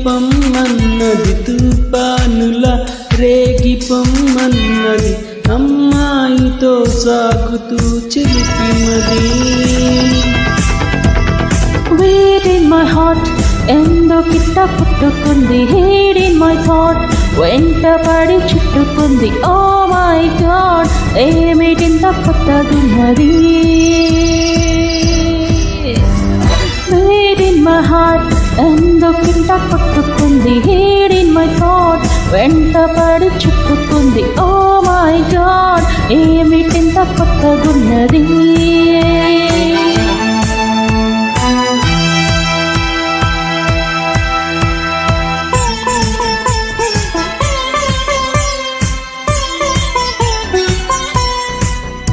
పొమ్మన్నది తుఫానులా రేగి పొమ్మన్నది అమ్మాయితో సాగుతూ చిలిపిమది. Wait in my heart ఎందుకిట్ట పుట్టుకుంది, hate in my thought వెంట పడి చుట్టుకుంది. Oh my God ఏమిటింత కొత్తగున్నది. Wait in my heart ఎందుకిట్ట పుట్టుకుంది, hate in my thought వెంట పడి చుట్టుకుంది. Oh my God ఏమిటింత కొత్తగున్నది.